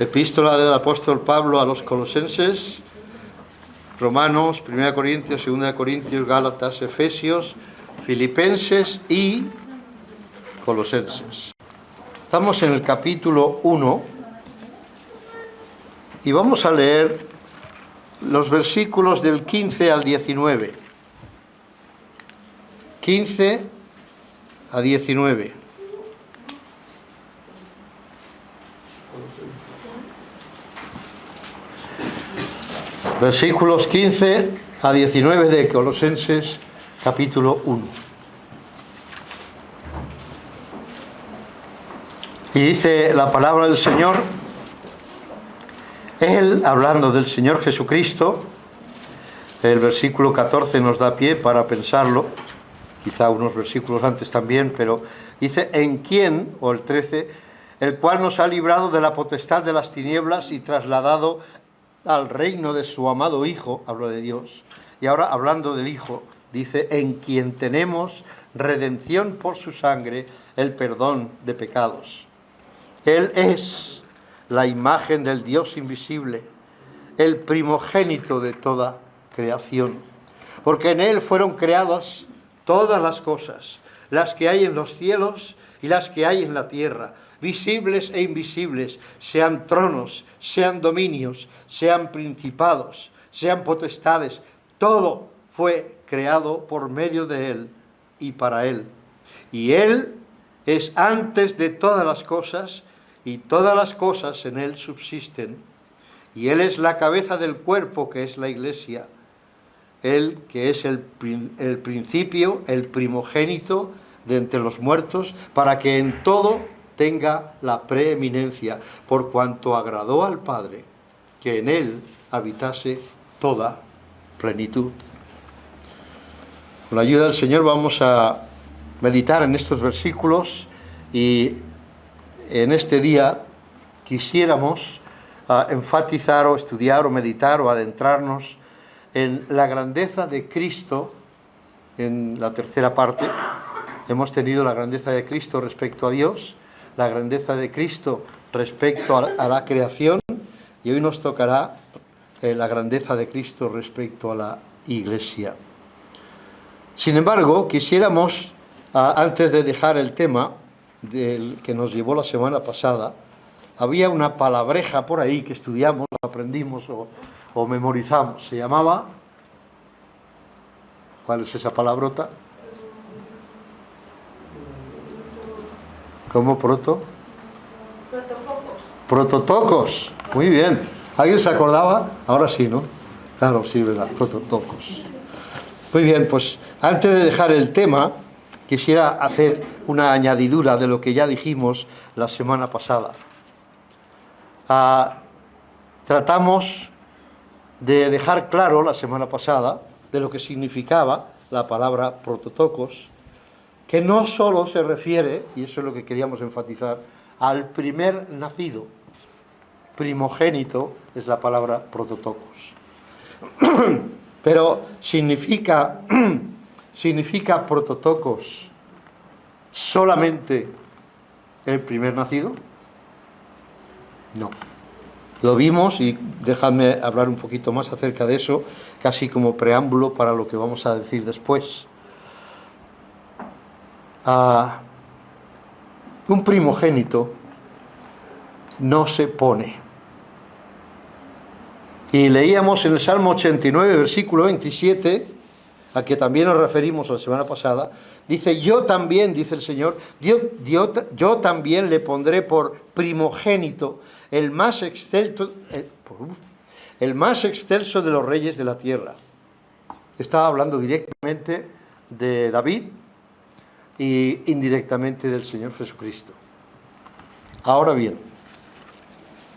Epístola del apóstol Pablo a los Colosenses, Romanos, 1 Corintios, 2 Corintios, Gálatas, Efesios, Filipenses y Colosenses. Estamos en el capítulo 1 y vamos a leer los versículos del 15 al 19. 15 a 19. Versículos 15 a 19 de Colosenses, capítulo 1. Y dice la palabra del Señor, Él, hablando del Señor Jesucristo, el versículo 14 nos da pie para pensarlo, quizá unos versículos antes también, pero dice, en quién, o el 13, el cual nos ha librado de la potestad de las tinieblas y trasladado al reino de su amado Hijo, hablo de Dios, y ahora hablando del Hijo, dice, en quien tenemos redención por su sangre, el perdón de pecados. Él es la imagen del Dios invisible, el primogénito de toda creación, porque en Él fueron creadas todas las cosas, las que hay en los cielos y las que hay en la tierra, visibles e invisibles, sean tronos, sean dominios, sean principados, sean potestades, todo fue creado por medio de Él y para Él. Y Él es antes de todas las cosas, y todas las cosas en Él subsisten. Y Él es la cabeza del cuerpo, que es la Iglesia. Él que es el principio, el primogénito de entre los muertos, para que en todo tenga la preeminencia, por cuanto agradó al Padre que en Él habitase toda plenitud. Con la ayuda del Señor vamos a meditar en estos versículos y en este día quisiéramos enfatizar o estudiar o meditar o adentrarnos en la grandeza de Cristo. En la tercera parte hemos tenido la grandeza de Cristo respecto a Dios, la grandeza de Cristo respecto a la creación, y hoy nos tocará la grandeza de Cristo respecto a la Iglesia. Sin embargo, quisiéramos, antes de dejar el tema del que nos llevó la semana pasada, había una palabreja por ahí que estudiamos, aprendimos o memorizamos. Se llamaba, ¿cuál es esa palabrota? ¿Cómo proto? Prototocos. Prototocos. Muy bien. ¿Alguien se acordaba? Ahora sí, ¿no? Claro, sí, ¿verdad? Prototocos. Muy bien, pues antes de dejar el tema, quisiera hacer una añadidura de lo que ya dijimos la semana pasada. Tratamos de dejar claro la semana pasada de lo que significaba la palabra prototocos, que no solo se refiere, y eso es lo que queríamos enfatizar, al primer nacido. Primogénito es la palabra prototocos. Pero significa prototocos solamente el primer nacido. No. Lo vimos, y déjame hablar un poquito más acerca de eso, casi como preámbulo para lo que vamos a decir después. Un primogénito no se pone. Y leíamos en el Salmo 89, versículo 27, a que también nos referimos la semana pasada, dice, yo también, dice el Señor, yo también le pondré por primogénito el más excelso de los reyes de la tierra. Estaba hablando directamente de David y indirectamente del Señor Jesucristo. Ahora bien,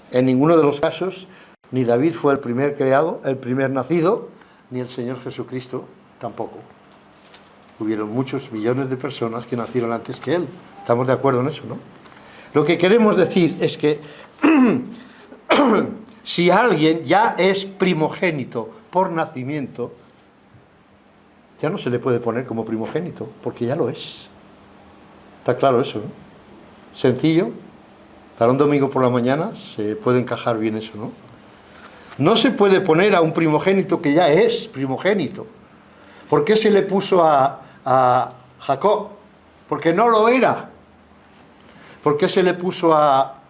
en ninguno de los casos, ni David fue el primer creado, el primer nacido, ni el Señor Jesucristo tampoco. Hubieron muchos millones de personas que nacieron antes que Él. ¿Estamos de acuerdo en eso, no? Lo que queremos decir es que si alguien ya es primogénito por nacimiento, ya no se le puede poner como primogénito, porque ya lo es. ¿Está claro eso, no? Sencillo, Para un domingo por la mañana se puede encajar bien eso, ¿no? No se puede poner a un primogénito que ya es primogénito. ¿Por qué se le puso a Jacob? Porque no lo era. ¿Por qué se le puso a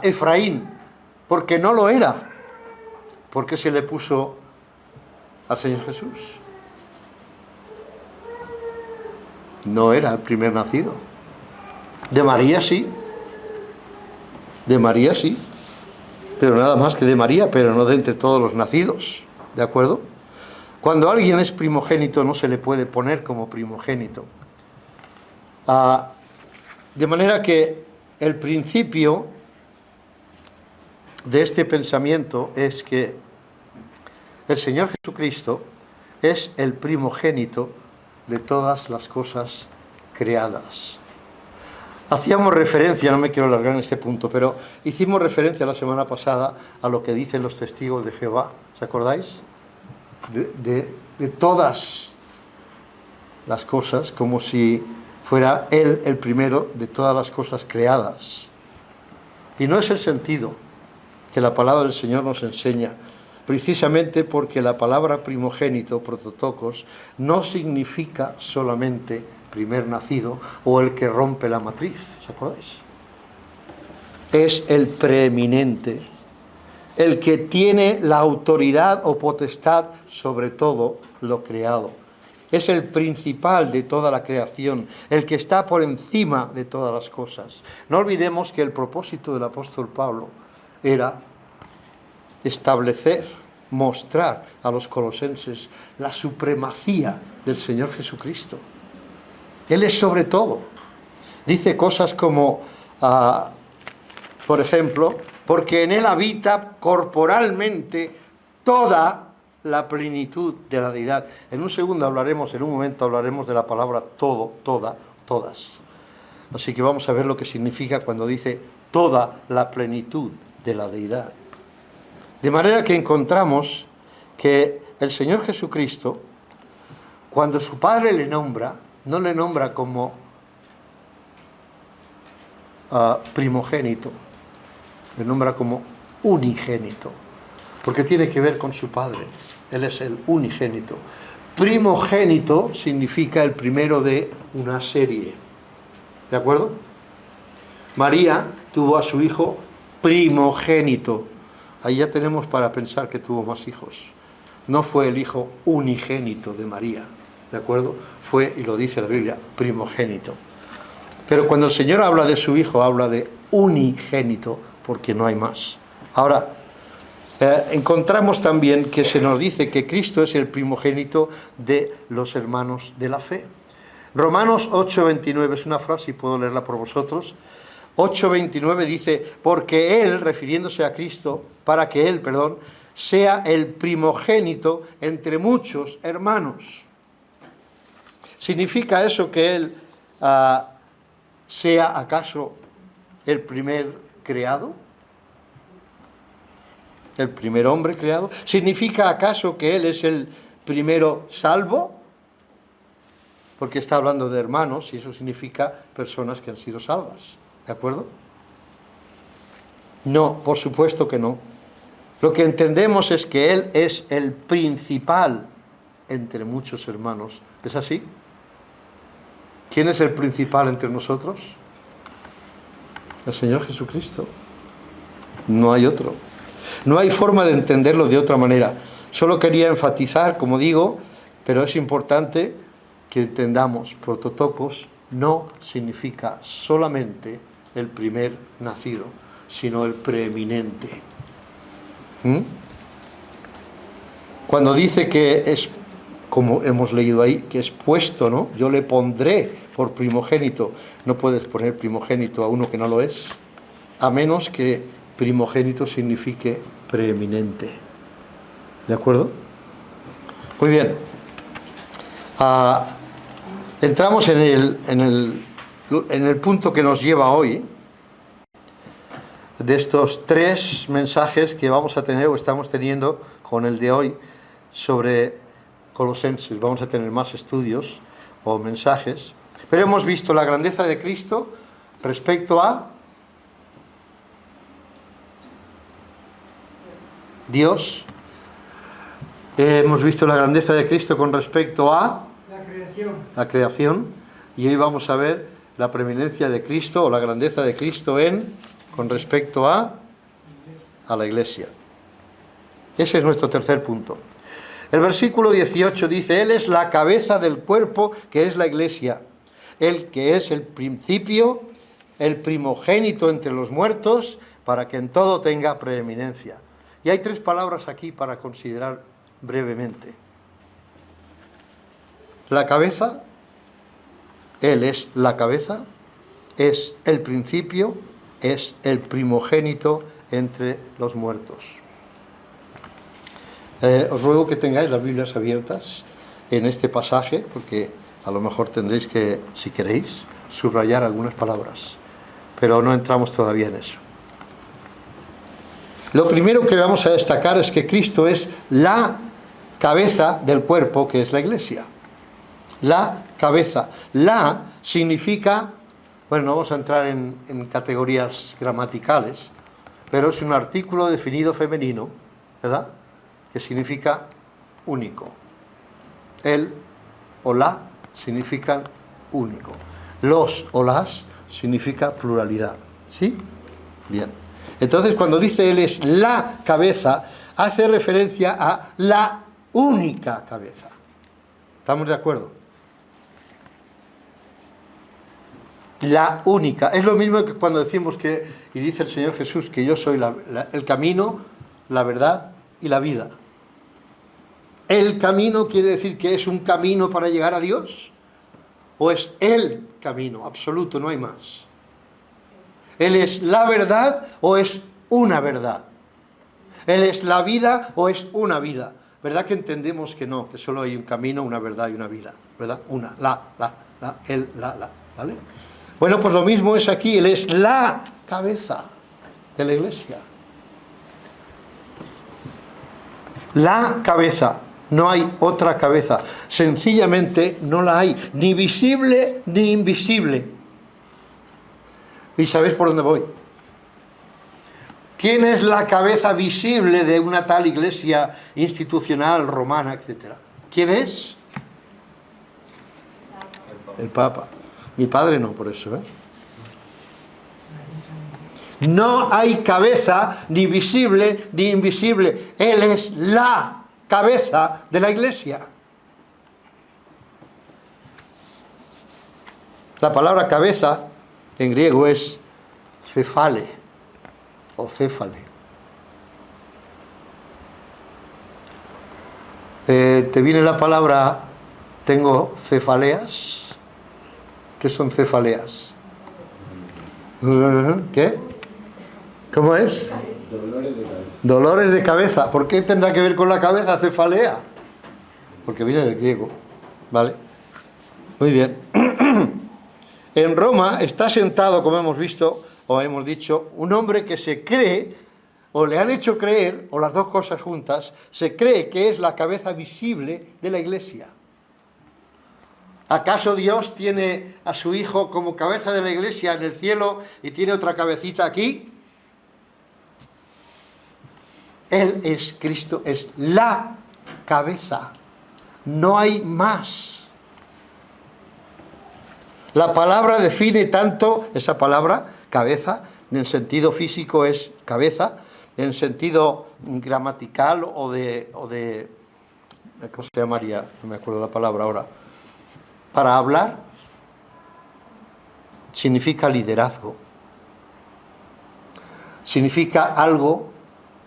Efraín? Porque no lo era. ¿Por qué se le puso al Señor Jesús? No era el primer nacido. De María sí. De María sí. Pero nada más que de María, pero no de entre todos los nacidos. ¿De acuerdo? Cuando alguien es primogénito no se le puede poner como primogénito. De manera que el principio de este pensamiento es que el Señor Jesucristo es el primogénito de todas las cosas creadas. Hacíamos referencia, no me quiero alargar en este punto, pero hicimos referencia la semana pasada a lo que dicen los testigos de Jehová. ¿Se acordáis? De todas las cosas, como si fuera Él el primero de todas las cosas creadas. Y no es el sentido que la palabra del Señor nos enseña, precisamente porque la palabra primogénito, prototokos, no significa solamente primer nacido o el que rompe la matriz, ¿os acordáis? Es el preeminente, el que tiene la autoridad o potestad sobre todo lo creado. Es el principal de toda la creación, el que está por encima de todas las cosas. No olvidemos que el propósito del apóstol Pablo era establecer, mostrar a los colosenses la supremacía del Señor Jesucristo. Él es sobre todo. Dice cosas como, por ejemplo, porque en Él habita corporalmente toda la plenitud de la deidad. En un momento hablaremos de la palabra todo, toda, todas. Así que vamos a ver lo que significa cuando dice toda la plenitud de la deidad. De manera que encontramos que el Señor Jesucristo, cuando su Padre le nombra, no le nombra como primogénito, le nombra como unigénito, porque tiene que ver con su Padre. Él es el unigénito. Primogénito significa el primero de una serie. ¿De acuerdo? María tuvo a su hijo primogénito. Ahí ya tenemos para pensar que tuvo más hijos. No fue el hijo unigénito de María. ¿De acuerdo? Fue, y lo dice la Biblia, primogénito. Pero cuando el Señor habla de su hijo, habla de unigénito, porque no hay más. Ahora, encontramos también que se nos dice que Cristo es el primogénito de los hermanos de la fe. Romanos 8:29 es una frase y puedo leerla por vosotros. 8:29 dice, porque Él, refiriéndose a Cristo, para que Él, sea el primogénito entre muchos hermanos. ¿Significa eso que Él sea acaso el primer creado? ¿El primer hombre creado? ¿Significa acaso que Él es el primero salvo? Porque está hablando de hermanos y eso significa personas que han sido salvas. ¿De acuerdo? No, por supuesto que no. Lo que entendemos es que Él es el principal entre muchos hermanos. ¿Es así? ¿Quién es el principal entre nosotros? El Señor Jesucristo. No hay otro. No hay forma de entenderlo de otra manera. Solo quería enfatizar, como digo, pero es importante que entendamos, prototokos no significa solamente el primer nacido, sino el preeminente. Cuando dice que es, como hemos leído ahí, que es puesto, ¿no? Yo le pondré por primogénito. No puedes poner primogénito a uno que no lo es, a menos que primogénito signifique preeminente. ¿De acuerdo? Muy bien. Entramos en el punto que nos lleva hoy, de estos 3 mensajes que vamos a tener o estamos teniendo con el de hoy sobre Colosenses. Vamos a tener más estudios o mensajes, pero hemos visto la grandeza de Cristo respecto a Dios. Hemos visto la grandeza de Cristo con respecto a la creación, y hoy vamos a ver la preeminencia de Cristo o la grandeza de Cristo con respecto a la Iglesia. Ese es nuestro tercer punto. El versículo 18 dice: Él es la cabeza del cuerpo, que es la Iglesia, Él que es el principio, el primogénito entre los muertos, para que en todo tenga preeminencia. Y hay tres palabras aquí para considerar brevemente. La cabeza, Él es la cabeza, es el principio, es el primogénito entre los muertos. Os ruego que tengáis las Biblias abiertas en este pasaje, porque a lo mejor tendréis que, si queréis, subrayar algunas palabras, pero no entramos todavía en eso. Lo primero que vamos a destacar es que Cristo es la cabeza del cuerpo, que es la Iglesia. La cabeza. La significa, bueno, no vamos a entrar en categorías gramaticales, pero es un artículo definido femenino, ¿verdad?, que significa único. El o la significan único. Los o las significa pluralidad. ¿Sí? Bien. Entonces, cuando dice Él es la cabeza, hace referencia a la única cabeza. ¿Estamos de acuerdo? La única. Es lo mismo que cuando decimos que, y dice el Señor Jesús, que yo soy el camino, la verdad y la vida. ¿El camino quiere decir que es un camino para llegar a Dios? ¿O es el camino absoluto, no hay más? ¿Él es la verdad o es una verdad? ¿Él es la vida o es una vida? ¿Verdad que entendemos que no, que solo hay un camino, una verdad y una vida? ¿Verdad? Una, él, la, ¿vale? Bueno, pues lo mismo es aquí. Él es la cabeza de la Iglesia. La cabeza. No hay otra cabeza. Sencillamente no la hay, ni visible ni invisible. ¿Y sabéis por dónde voy? ¿Quién es la cabeza visible de una tal iglesia institucional, romana, etcétera? ¿Quién es? El Papa. Mi padre no, por eso, ¿eh? No hay cabeza ni visible ni invisible. Él es la cabeza de la Iglesia. La palabra cabeza en griego es cefale o céfale. Te viene la palabra, tengo cefaleas. ¿Qué son cefaleas? ¿Qué? ¿Cómo es? Dolores de cabeza. ¿Por qué tendrá que ver con la cabeza cefalea? Porque viene del griego. ¿Vale? Muy bien. En Roma está sentado, como hemos visto, o hemos dicho, un hombre que se cree, o le han hecho creer, o las dos cosas juntas, se cree que es la cabeza visible de la Iglesia. ¿Acaso Dios tiene a su Hijo como cabeza de la Iglesia en el cielo y tiene otra cabecita aquí? Él es Cristo, es la cabeza. No hay más. La palabra define tanto, esa palabra, cabeza, en el sentido físico es cabeza, en el sentido gramatical o de ¿cómo se llamaría? No me acuerdo la palabra ahora. Para hablar significa liderazgo. Significa algo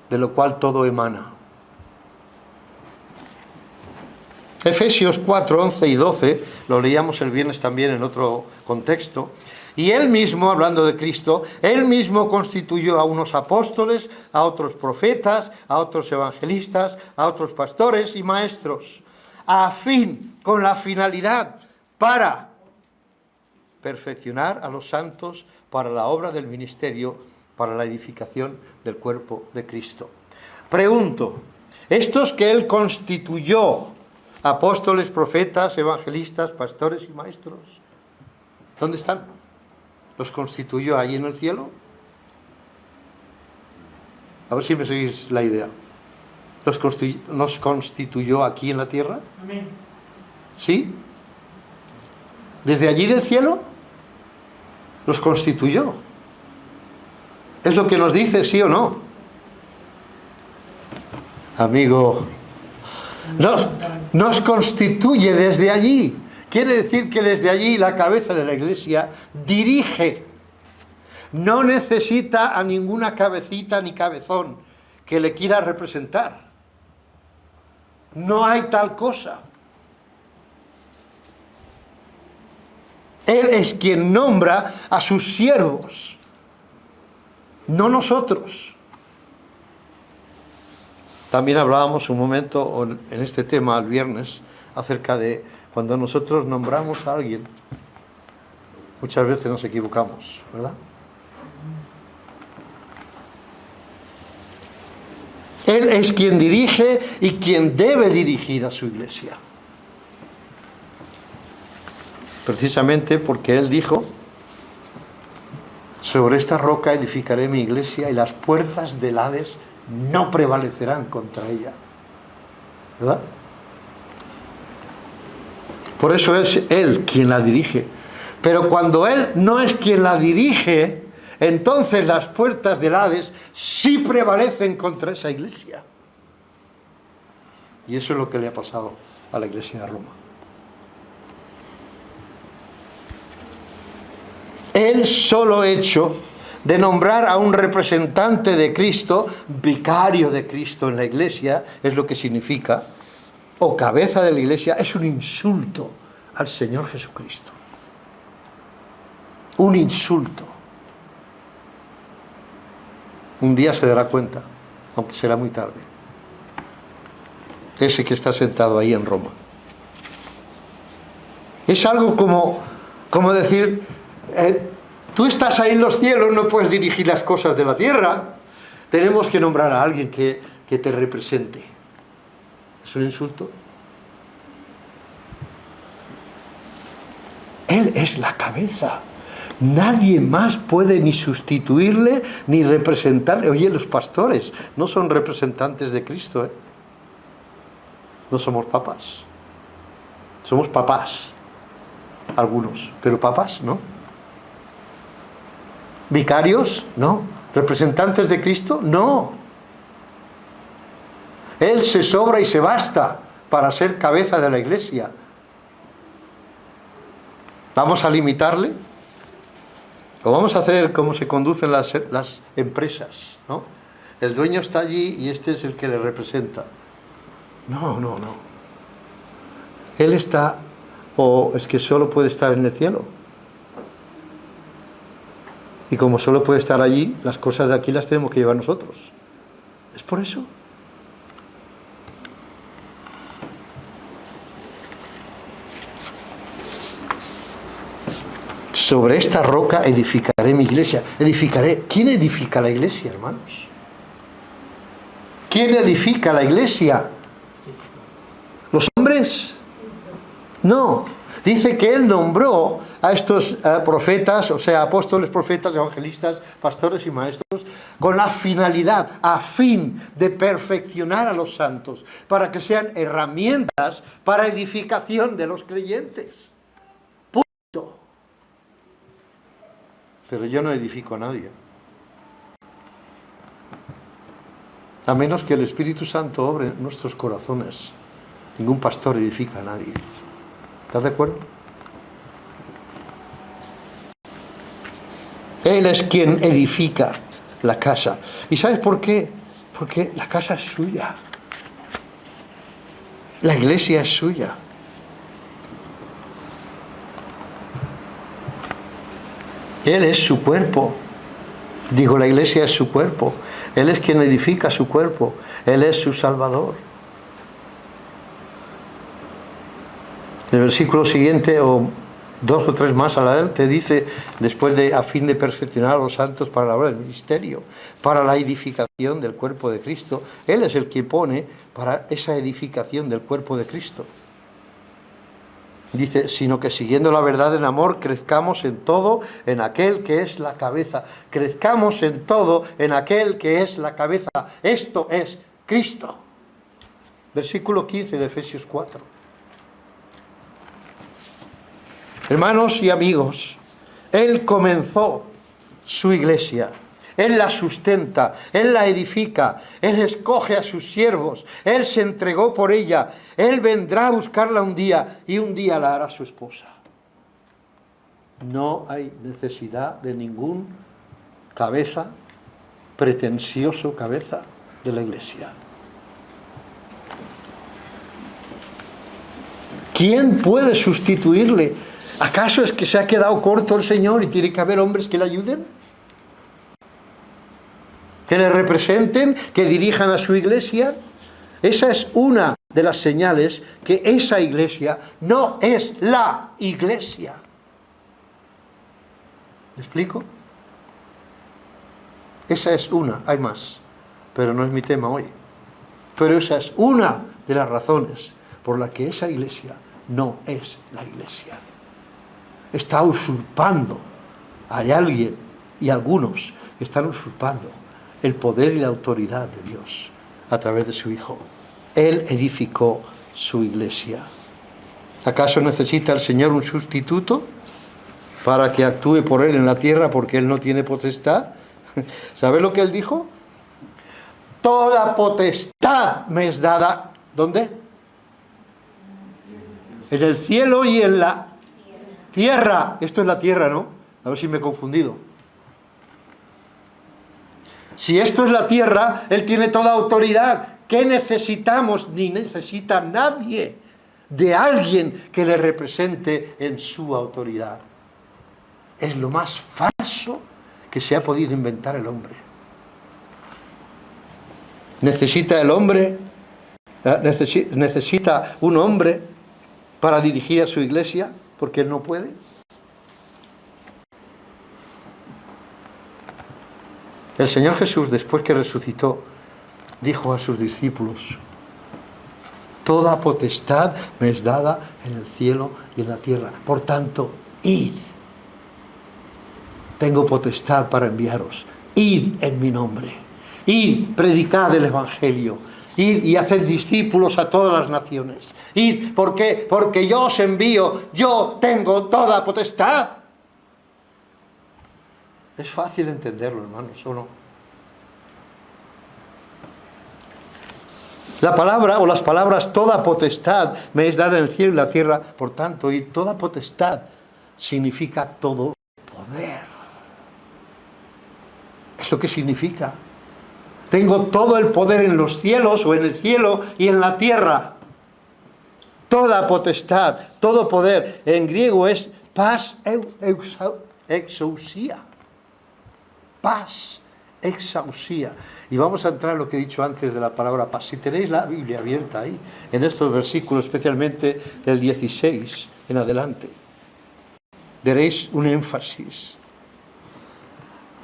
de lo cual todo emana. Efesios 4, 11 y 12, lo leíamos el viernes también en otro contexto, y Él mismo, hablando de Cristo, Él mismo constituyó a unos apóstoles, a otros profetas, a otros evangelistas, a otros pastores y maestros, a fin, con la finalidad, para perfeccionar a los santos para la obra del ministerio, para la edificación del cuerpo de Cristo. Pregunto, estos que Él constituyó, apóstoles, profetas, evangelistas, pastores y maestros, ¿dónde están? ¿Los constituyó allí en el cielo? A ver si me seguís la idea. nos constituyó aquí en la tierra? Amén. ¿Sí? Desde allí del cielo nos constituyó. ¿Es lo que nos dice, sí o no? Amigo, nos constituye desde allí. Quiere decir que desde allí la cabeza de la Iglesia dirige. No necesita a ninguna cabecita ni cabezón que le quiera representar. No hay tal cosa. Él es quien nombra a sus siervos, no nosotros. También hablábamos un momento en este tema el viernes acerca de cuando nosotros nombramos a alguien, muchas veces nos equivocamos, ¿verdad? Él es quien dirige y quien debe dirigir a su iglesia. Precisamente porque Él dijo: sobre esta roca edificaré mi iglesia y las puertas del Hades no prevalecerán contra ella. ¿Verdad? Por eso es Él quien la dirige. Pero cuando Él no es quien la dirige, entonces las puertas del Hades sí prevalecen contra esa iglesia. Y eso es lo que le ha pasado a la iglesia de Roma. El solo hecho de nombrar a un representante de Cristo, vicario de Cristo en la iglesia, es lo que significa, o cabeza de la iglesia, es un insulto al Señor Jesucristo. Un insulto. Un día se dará cuenta, aunque será muy tarde. Ese que está sentado ahí en Roma. Es algo como decir, tú estás ahí en los cielos, no puedes dirigir las cosas de la tierra. Tenemos que nombrar a alguien que te represente. ¿Es un insulto? Él es la cabeza. Nadie más puede ni sustituirle ni representarle. Oye, los pastores no son representantes de Cristo, ¿eh? No somos papas. Somos papás. Algunos, pero papas, ¿no? ¿Vicarios? No. ¿Representantes de Cristo? No. Él se sobra y se basta para ser cabeza de la iglesia. ¿Vamos a limitarle? ¿O vamos a hacer como se conducen las empresas, ¿no? El dueño está allí y este es el que le representa. No. Él está, o es que solo puede estar en el cielo. Y como solo puede estar allí, las cosas de aquí las tenemos que llevar nosotros. ¿Es por eso? Sobre esta roca edificaré mi iglesia. Edificaré. ¿Quién edifica la iglesia, hermanos? ¿Quién edifica la iglesia? ¿Los hombres? No. Dice que Él nombró a estos profetas, o sea, apóstoles, profetas, evangelistas, pastores y maestros, con la finalidad, a fin de perfeccionar a los santos, para que sean herramientas para edificación de los creyentes. Punto. Pero yo no edifico a nadie. A menos que el Espíritu Santo obre en nuestros corazones. Ningún pastor edifica a nadie. ¿Estás de acuerdo? Él es quien edifica la casa. ¿Y sabes por qué? Porque la casa es suya. La iglesia es suya. Él es su cuerpo. Digo, la iglesia es su cuerpo. Él es quien edifica su cuerpo. Él es su Salvador. El versículo siguiente, o 2 o 3 más adelante, dice, después de, a fin de perfeccionar a los santos para la obra del ministerio, para la edificación del cuerpo de Cristo. Él es el que pone para esa edificación del cuerpo de Cristo. Dice, sino que siguiendo la verdad en amor, crezcamos en todo en aquel que es la cabeza. Crezcamos en todo en aquel que es la cabeza. Esto es Cristo. Versículo 15 de Efesios 4. Hermanos y amigos, Él comenzó su iglesia. Él la sustenta, Él la edifica, Él escoge a sus siervos, Él se entregó por ella, Él vendrá a buscarla un día y un día la hará su esposa. No hay necesidad de ningún cabeza, pretencioso cabeza de la iglesia. ¿Quién puede sustituirle? ¿Acaso es que se ha quedado corto el Señor y tiene que haber hombres que le ayuden? ¿Que le representen? ¿Que dirijan a su iglesia? Esa es una de las señales que esa iglesia no es la iglesia. ¿Me explico? Esa es una, hay más, pero no es mi tema hoy. Pero esa es una de las razones por la que esa iglesia no es la iglesia. Está usurpando, hay alguien y algunos que están usurpando el poder y la autoridad de Dios a través de su Hijo. Él edificó su iglesia. ¿Acaso necesita el Señor un sustituto para que actúe por Él en la tierra porque Él no tiene potestad? ¿Sabes lo que Él dijo? Toda potestad me es dada. ¿Dónde? En el cielo y en la tierra. Esto es la tierra, ¿no? A ver si me he confundido. Si esto es la tierra, Él tiene toda autoridad. ¿Qué necesitamos? Ni necesita nadie de alguien que le represente en su autoridad. Es lo más falso que se ha podido inventar el hombre. ¿Necesita el hombre? ¿Necesita un hombre para dirigir a su iglesia? Porque él no puede. El Señor Jesús, después que resucitó, dijo a sus discípulos: toda potestad me es dada en el cielo y en la tierra. Por tanto, id. Tengo potestad para enviaros. Id en mi nombre. Id, predicad el Evangelio. Id y haced discípulos a todas las naciones. Id, ¿por qué? Porque yo os envío. Yo tengo toda potestad. Es fácil entenderlo, hermanos, ¿o no? La palabra o las palabras toda potestad me es dada en el cielo y la tierra. Por tanto, y toda potestad significa todo poder. ¿Es lo que significa? Tengo todo el poder en los cielos o en el cielo y en la tierra. Toda potestad, todo poder. En griego es pas exousia. Paz, exausía. Y vamos a entrar en lo que he dicho antes de la palabra paz. Si tenéis la Biblia abierta ahí, en estos versículos, especialmente el 16 en adelante, veréis un énfasis.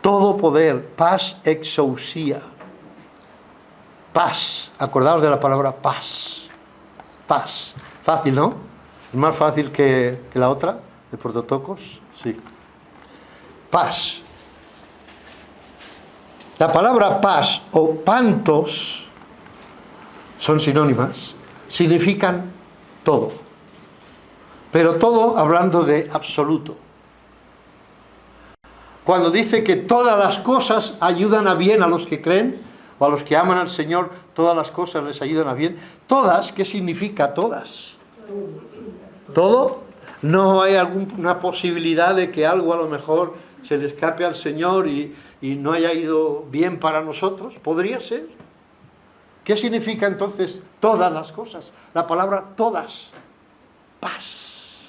Todo poder, paz, exausía. Paz, acordaos de la palabra paz. Paz. Fácil, ¿no? ¿Es más fácil que la otra, de Prototocos? Sí. Paz. La palabra paz o pantos son sinónimas, significan todo. Pero todo hablando de absoluto. Cuando dice que todas las cosas ayudan a bien a los que creen, o a los que aman al Señor, todas las cosas les ayudan a bien. Todas, ¿qué significa todas? ¿Todo? ¿No hay alguna posibilidad de que algo a lo mejor se le escape al Señor y no haya ido bien para nosotros? ¿Podría ser? ¿Qué significa entonces todas las cosas? La palabra todas. Paz.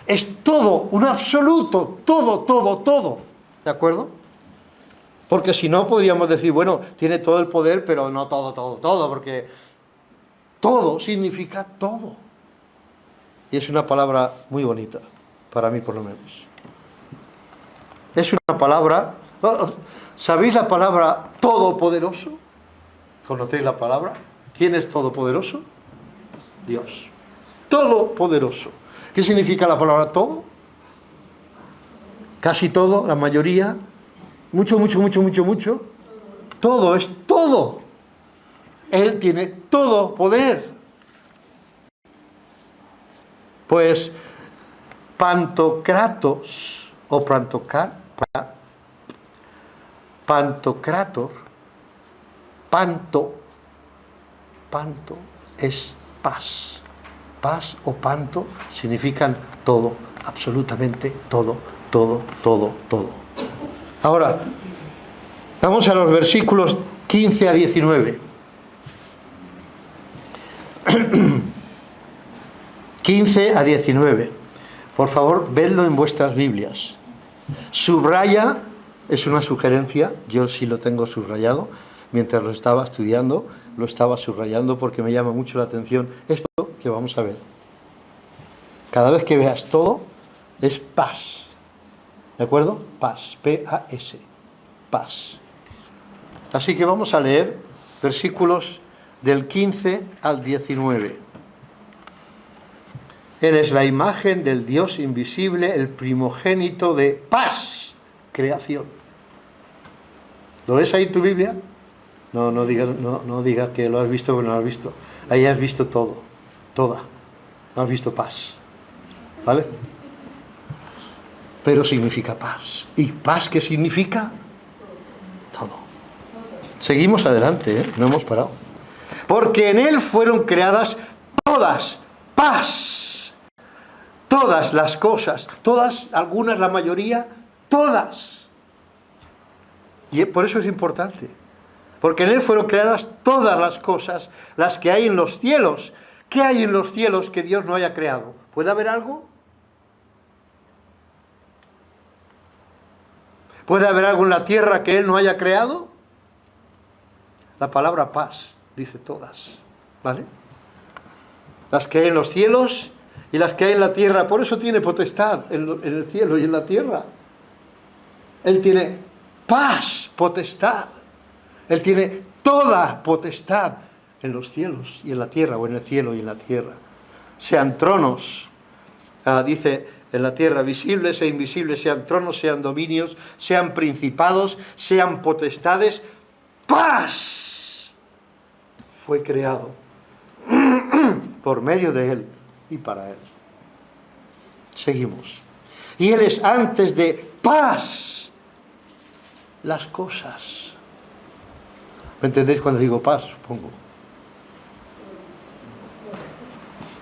Es todo, un absoluto, todo, todo, todo. ¿De acuerdo? Porque si no podríamos decir, bueno, tiene todo el poder, pero no todo, todo, todo, porque todo significa todo. Y es una palabra muy bonita, para mí por lo menos. Es una palabra, ¿sabéis la palabra todopoderoso? ¿Conocéis la palabra? ¿Quién es todopoderoso? Dios. Todopoderoso. ¿Qué significa la palabra todo? Casi todo, la mayoría, mucho, mucho, mucho, mucho, mucho. Todo, es todo. Él tiene todo poder. Pues Pantocratos o Pantocrator, panto es paz. Paz o panto significan todo, absolutamente todo, todo, todo, todo. Ahora, vamos a los versículos 15 a 19. 15 a 19. Por favor, vedlo en vuestras Biblias. Subraya, es una sugerencia, yo sí lo tengo subrayado, mientras lo estaba estudiando, lo estaba subrayando porque me llama mucho la atención esto que vamos a ver. Cada vez que veas todo, es paz. ¿De acuerdo? Paz, P-A-S, paz. Así que vamos a leer versículos del 15 al 19. Él es la imagen del Dios invisible, el primogénito de paz, creación. ¿Lo ves ahí en tu Biblia? No digas que lo has visto, pero no lo has visto. Ahí has visto todo, toda. No has visto paz. ¿Vale? Pero significa paz. ¿Y paz qué significa? Todo. Seguimos adelante, ¿eh? No hemos parado. Porque en Él fueron creadas todas, paz. Todas las cosas, todas, algunas, la mayoría, todas. Y por eso es importante. Porque en Él fueron creadas todas las cosas, las que hay en los cielos. ¿Qué hay en los cielos que Dios no haya creado? ¿Puede haber algo? ¿Puede haber algo en la tierra que Él no haya creado? La palabra paz dice todas, ¿vale? Las que hay en los cielos y las que hay en la tierra. Por eso tiene potestad en el cielo y en la tierra. Él tiene paz, potestad. Él tiene toda potestad en los cielos y en la tierra, o en el cielo y en la tierra. Sean tronos, dice en la tierra, visibles e invisibles, sean tronos, sean dominios, sean principados, sean potestades. Paz fue creado por medio de Él y para Él. Seguimos. Y Él es antes de paz las cosas. ¿Me entendéis cuando digo paz? Supongo.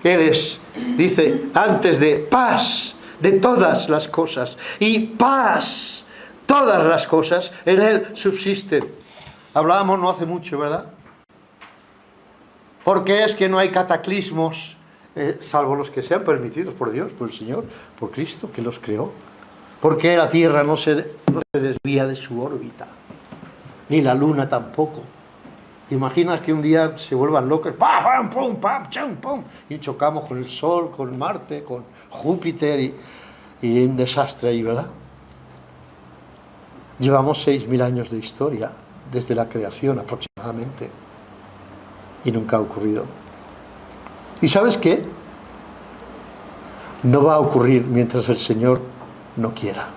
Él es, dice, antes de paz de todas las cosas. Y paz, todas las cosas, en Él subsisten. Hablábamos no hace mucho, ¿verdad? Porque es que no hay cataclismos, salvo los que sean permitidos por Dios, por el Señor, por Cristo, que los creó. Porque la Tierra no se desvía de su órbita, ni la Luna tampoco. Imaginas que un día se vuelvan locos, ¡pam, pam, pum, pam, chum, pum! Y chocamos con el Sol, con Marte, con Júpiter y un desastre ahí, ¿verdad? Llevamos 6.000 años de historia, desde la creación aproximadamente, y nunca ha ocurrido. ¿Y sabes qué? No va a ocurrir mientras el Señor no quiera.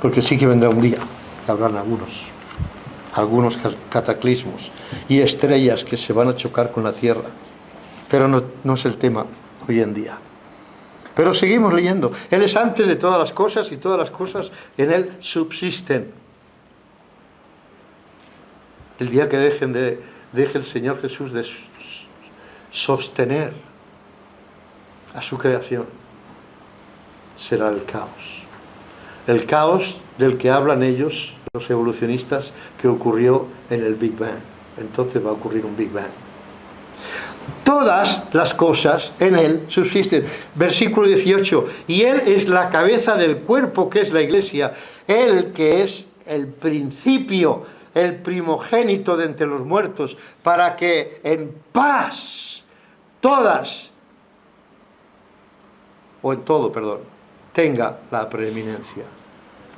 Porque sí que vendrá un día, que habrán algunos cataclismos y estrellas que se van a chocar con la Tierra. Pero no es el tema hoy en día. Pero seguimos leyendo. Él es antes de todas las cosas y todas las cosas en Él subsisten. El día que deje el Señor Jesús de sostener a su creación, será el caos. El caos del que hablan ellos, los evolucionistas, que ocurrió en el Big Bang. Entonces va a ocurrir un Big Bang. Todas las cosas en Él subsisten. Versículo 18. Y Él es la cabeza del cuerpo, que es la Iglesia. Él que es el principio, el primogénito de entre los muertos, para que en paz todas, o en todo, perdón, tenga la preeminencia.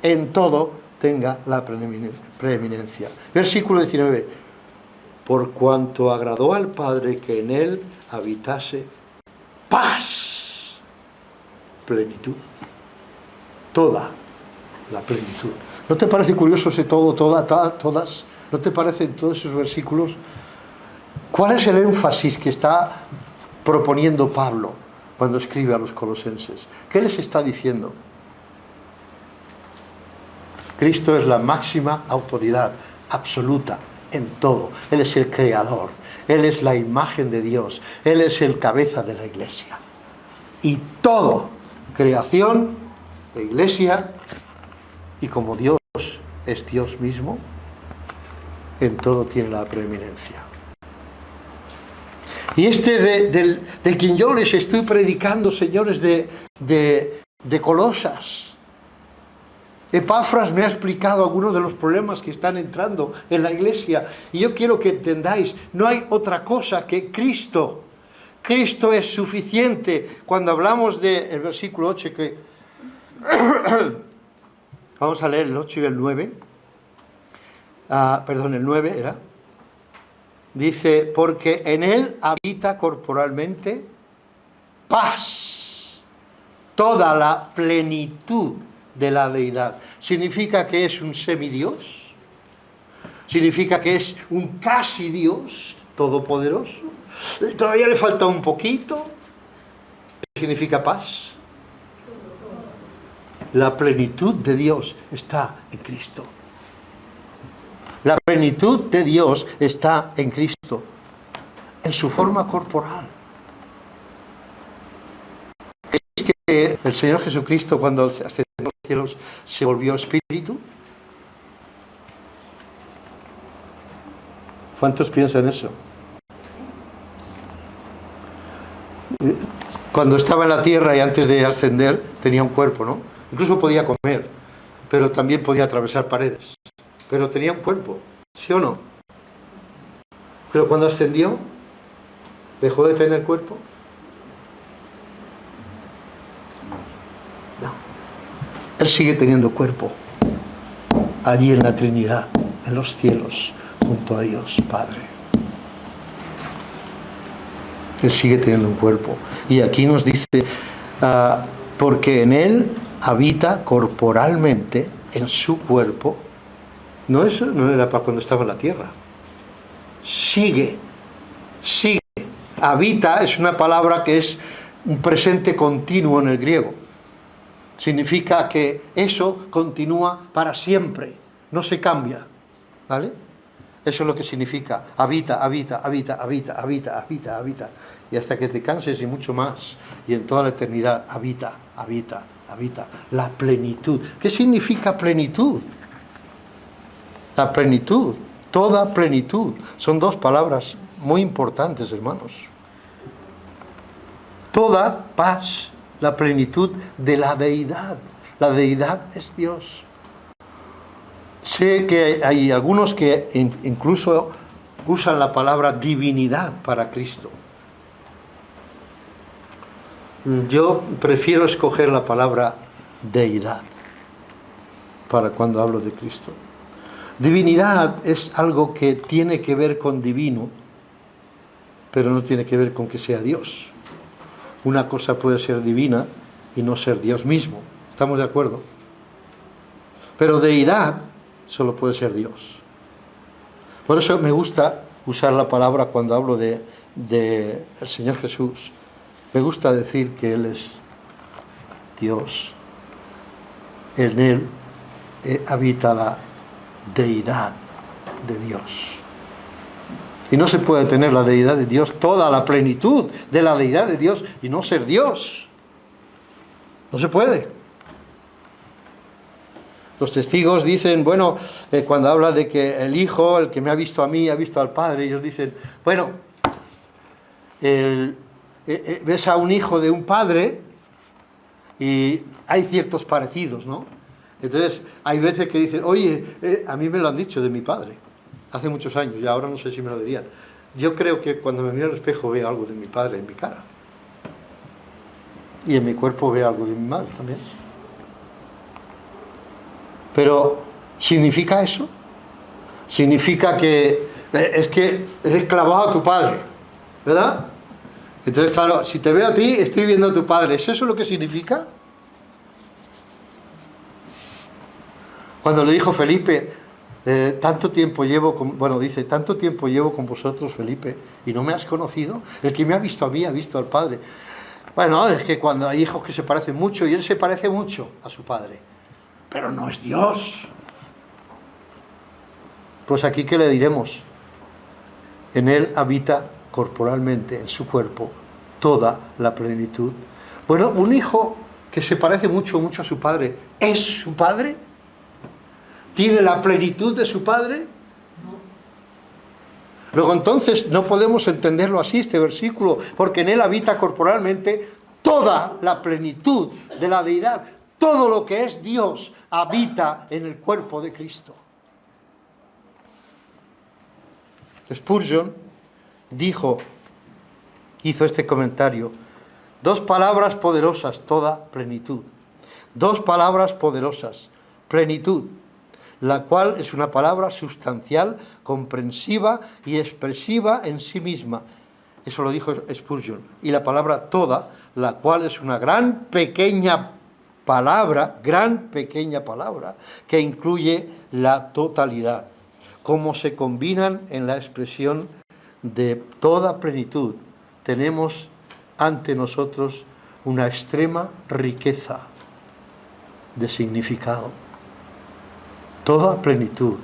En todo tenga la preeminencia. Versículo 19. Por cuanto agradó al Padre que en Él habitase paz, plenitud, toda la plenitud. ¿No te parece curioso ese todo, todas? ¿No te parece en todos esos versículos? ¿Cuál es el énfasis que está proponiendo Pablo cuando escribe a los colosenses? ¿Qué les está diciendo? Cristo es la máxima autoridad absoluta en todo. Él es el creador, Él es la imagen de Dios, Él es el cabeza de la iglesia. Y todo, creación, la iglesia, y como Dios es Dios mismo, en todo tiene la preeminencia. Y este es de quien yo les estoy predicando, señores de Colosas. Epafras me ha explicado algunos de los problemas que están entrando en la iglesia. Y yo quiero que entendáis, no hay otra cosa que Cristo. Cristo es suficiente. Cuando hablamos del versículo 8, que vamos a leer el 8 y el 9. El 9 era. Dice, porque en Él habita corporalmente paz, toda la plenitud de la deidad. ¿Significa que es un semidios? ¿Significa que es un casi Dios todopoderoso? ¿Todavía le falta un poquito? ¿Qué significa paz? La plenitud de Dios está en Cristo. La plenitud de Dios está en Cristo, en su forma corporal. ¿Es que el Señor Jesucristo, cuando ascendió a los cielos, se volvió espíritu? ¿Cuántos piensan eso? Cuando estaba en la tierra y antes de ascender, tenía un cuerpo, ¿no? Incluso podía comer, pero también podía atravesar paredes. Pero tenía un cuerpo, ¿sí o no? Pero cuando ascendió, ¿dejó de tener cuerpo? No. Él sigue teniendo cuerpo. Allí en la Trinidad, en los cielos, junto a Dios Padre. Él sigue teniendo un cuerpo. Y aquí nos dice, porque en Él habita corporalmente, en su cuerpo. No, eso no era para cuando estaba en la tierra. Sigue. Habita es una palabra que es un presente continuo en el griego. Significa que eso continúa para siempre, no se cambia. ¿Vale? Eso es lo que significa. Habita. Y hasta que te canses y mucho más. Y en toda la eternidad, habita. La plenitud. ¿Qué significa plenitud? La plenitud, toda plenitud. Son dos palabras muy importantes, hermanos. Toda paz, la plenitud de la deidad. La deidad es Dios. Sé que hay algunos que incluso usan la palabra divinidad para Cristo. Yo prefiero escoger la palabra deidad para cuando hablo de Cristo. Divinidad es algo que tiene que ver con divino, pero no tiene que ver con que sea Dios. Una cosa puede ser divina y no ser Dios mismo. ¿Estamos de acuerdo? Pero deidad solo puede ser Dios. Por eso me gusta usar la palabra cuando hablo de el Señor Jesús. Me gusta decir que Él es Dios. En Él habita la deidad de Dios. Y no se puede tener la deidad de Dios, toda la plenitud de la deidad de Dios, y no ser Dios. No se puede. Los testigos dicen, bueno, cuando habla de que el Hijo, el que me ha visto a mí, ha visto al Padre, ellos dicen, bueno, ves a un hijo de un padre y hay ciertos parecidos, ¿no? Entonces, hay veces que dicen, oye, a mí me lo han dicho de mi padre, hace muchos años, y ahora no sé si me lo dirían. Yo creo que cuando me miro al espejo veo algo de mi padre en mi cara. Y en mi cuerpo veo algo de mi madre también. Pero, ¿significa eso? Significa que eres clavado a tu padre, ¿verdad? Entonces, claro, si te veo a ti, estoy viendo a tu padre. ¿Es eso lo que significa? Cuando le dijo Felipe, tanto tiempo llevo dice, tanto tiempo llevo con vosotros, Felipe, y no me has conocido. El que me ha visto a mí ha visto al Padre. Bueno, es que cuando hay hijos que se parecen mucho, y él se parece mucho a su padre, pero no es Dios. Pues aquí, ¿qué le diremos? En él habita corporalmente, en su cuerpo, toda la plenitud. Bueno, un hijo que se parece mucho a su padre, ¿es su padre? ¿Tiene la plenitud de su padre? Luego entonces no podemos entenderlo así, este versículo, porque en él habita corporalmente toda la plenitud de la deidad. Todo lo que es Dios habita en el cuerpo de Cristo. Spurgeon hizo este comentario: dos palabras poderosas, toda plenitud. Dos palabras poderosas, plenitud, la cual es una palabra sustancial, comprensiva y expresiva en sí misma. Eso lo dijo Spurgeon. Y la palabra toda, la cual es una gran pequeña palabra, que incluye la totalidad. Cómo se combinan en la expresión de toda plenitud. Tenemos ante nosotros una extrema riqueza de significado. Toda plenitud,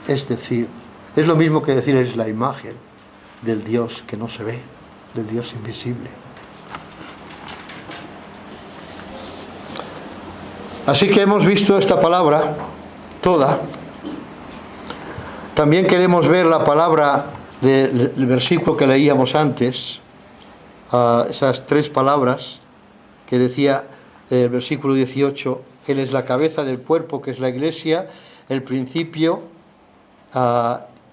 es decir, es lo mismo que decir es la imagen del Dios que no se ve, del Dios invisible. Así que hemos visto esta palabra, toda. También queremos ver la palabra del versículo que leíamos antes, esas tres palabras que decía el versículo 18, Él es la cabeza del cuerpo que es la Iglesia, el principio,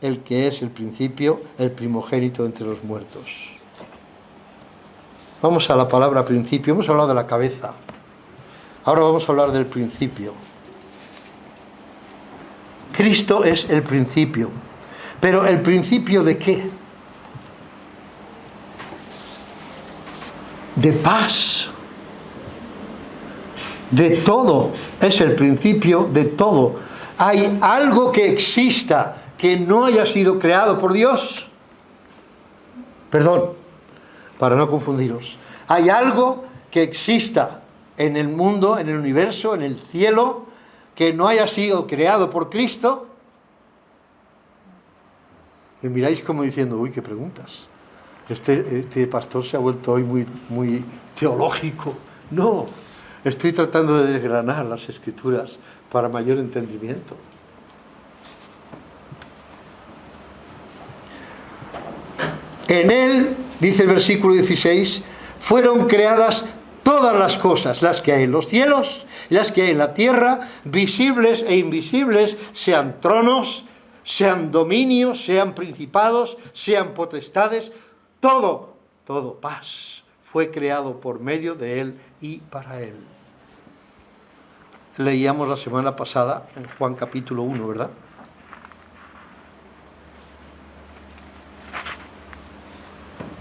el que es el principio, el primogénito entre los muertos. Vamos a la palabra principio. Hemos hablado de la cabeza. Ahora vamos a hablar del principio. Cristo es el principio. ¿Pero el principio de qué? De paz. De todo. Es el principio de todo. ¿Hay algo que exista que no haya sido creado por Dios? Perdón, para no confundiros. ¿Hay algo que exista en el mundo, en el universo, en el cielo, que no haya sido creado por Cristo? Y miráis como diciendo, uy, qué preguntas. Este pastor se ha vuelto hoy muy teológico. No, estoy tratando de desgranar las Escrituras para mayor entendimiento. En él, dice el versículo 16, fueron creadas todas las cosas, las que hay en los cielos, las que hay en la tierra, visibles e invisibles, sean tronos, sean dominios, sean principados, sean potestades, todo, paz, fue creado por medio de él y para él. Leíamos la semana pasada en Juan capítulo 1, ¿verdad?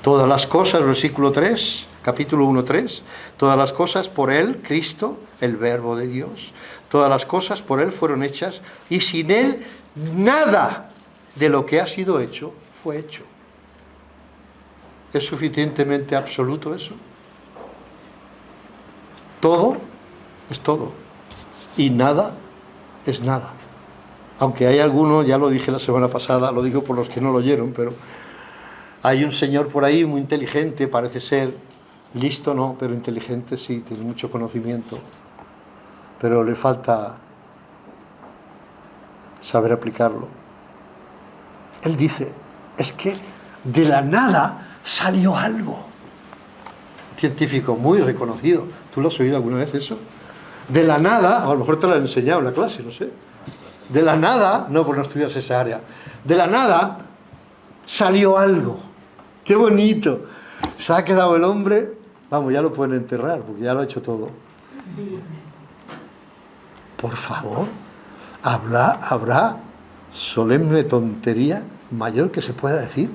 Todas las cosas, versículo 3, capítulo 1, 3, todas las cosas por él, Cristo, el Verbo de Dios, todas las cosas por él fueron hechas y sin él nada de lo que ha sido hecho fue hecho. ¿Es suficientemente absoluto eso? Todo es todo y nada es nada. Aunque hay algunos, ya lo dije la semana pasada, lo digo por los que no lo oyeron, pero hay un señor por ahí muy inteligente, parece ser, listo no, pero inteligente sí, tiene mucho conocimiento, pero le falta saber aplicarlo. Él dice, es que de la nada salió algo. Un científico muy reconocido. ¿Tú lo has oído alguna vez eso? De la nada, o a lo mejor te lo han enseñado en la clase, no sé. De la nada, no, pues no estudias esa área. De la nada salió algo. ¡Qué bonito! Se ha quedado el hombre, vamos, ya lo pueden enterrar, porque ya lo ha hecho todo. Por favor, ¿habrá solemne tontería mayor que se pueda decir?